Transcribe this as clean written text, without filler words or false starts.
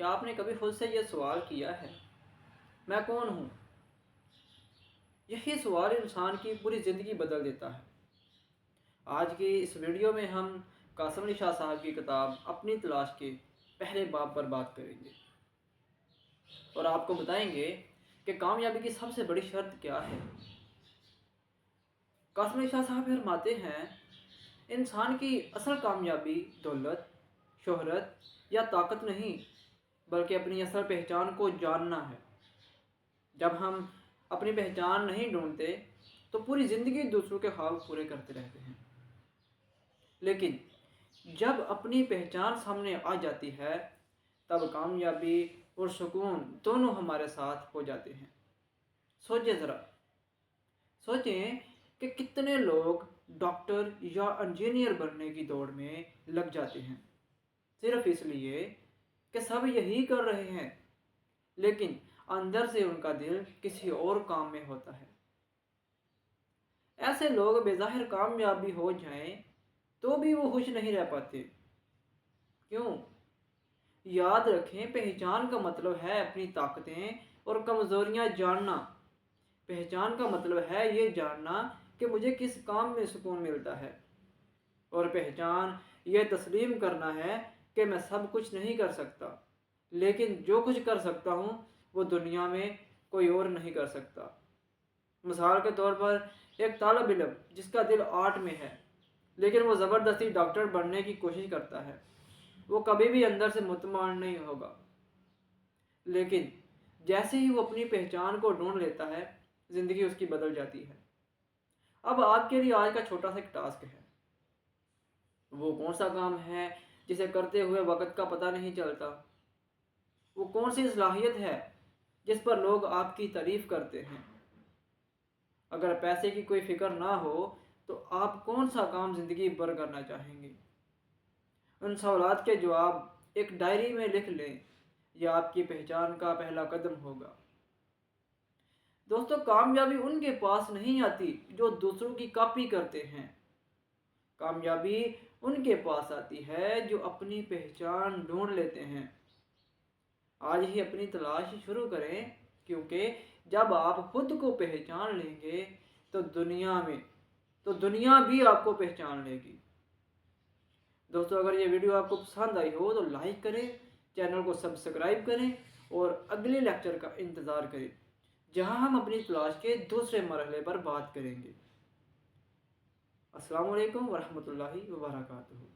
क्या आपने कभी खुद से ये सवाल किया है, मैं कौन हूँ? यही सवाल इंसान की पूरी ज़िंदगी बदल देता है। आज की इस वीडियो में हम कासिम अली शाह साहब की किताब अपनी तलाश के पहले बाब पर बात करेंगे और आपको बताएंगे कि कामयाबी की सबसे बड़ी शर्त क्या है। कासिम अली शाह साहब फरमाते हैं, इंसान की असल कामयाबी दौलत, शोहरत या ताकत नहीं, बल्कि अपनी असल पहचान को जानना है। जब हम अपनी पहचान नहीं ढूंढते तो पूरी ज़िंदगी दूसरों के ख्वाब पूरे करते रहते हैं, लेकिन जब अपनी पहचान सामने आ जाती है तब कामयाबी और सुकून दोनों हमारे साथ हो जाते हैं। सोचिए ज़रा, सोचें कि कितने लोग डॉक्टर या इंजीनियर बनने की दौड़ में लग जाते हैं सिर्फ इसलिए कि सब यही कर रहे हैं, लेकिन अंदर से उनका दिल किसी और काम में होता है। ऐसे लोग बेज़ाहिर कामयाब भी हो जाएं तो भी वो खुश नहीं रह पाते। क्यों? याद रखें, पहचान का मतलब है अपनी ताकतें और कमज़ोरियां जानना। पहचान का मतलब है ये जानना कि मुझे किस काम में सुकून मिलता है, और पहचान ये तस्लीम करना है कि मैं सब कुछ नहीं कर सकता, लेकिन जो कुछ कर सकता हूँ वो दुनिया में कोई और नहीं कर सकता। मिसाल के तौर पर एक तालिब इल्म जिसका दिल आर्ट में है, लेकिन वो ज़बरदस्ती डॉक्टर बनने की कोशिश करता है, वो कभी भी अंदर से मुतमईन नहीं होगा। लेकिन जैसे ही वो अपनी पहचान को ढूंढ लेता है, ज़िंदगी उसकी बदल जाती है। अब आपके लिए आज का छोटा सा एक टास्क है। वो कौन सा काम है जिसे करते हुए वक्त का पता नहीं चलता? वो कौन सी सलाहियत है जिस पर लोग आपकी तारीफ़ करते हैं? अगर पैसे की कोई फिक्र ना हो तो आप कौन सा काम ज़िंदगी भर करना चाहेंगे? उन सवालात के जवाब एक डायरी में लिख लें, यह आपकी पहचान का पहला कदम होगा। दोस्तों, कामयाबी उनके पास नहीं आती जो दूसरों की कॉपी करते हैं। कामयाबी उनके पास आती है जो अपनी पहचान ढूंढ लेते हैं। आज ही अपनी तलाश शुरू करें, क्योंकि जब आप खुद को पहचान लेंगे तो दुनिया भी आपको पहचान लेगी। दोस्तों, अगर ये वीडियो आपको पसंद आई हो तो लाइक करें, चैनल को सब्सक्राइब करें और अगले लेक्चर का इंतज़ार करें जहां हम अपनी तलाश के दूसरे मरहले पर बात करेंगे। अस्सलाम वालेकुम वरहमतुल्लाहि वबरकातुहू।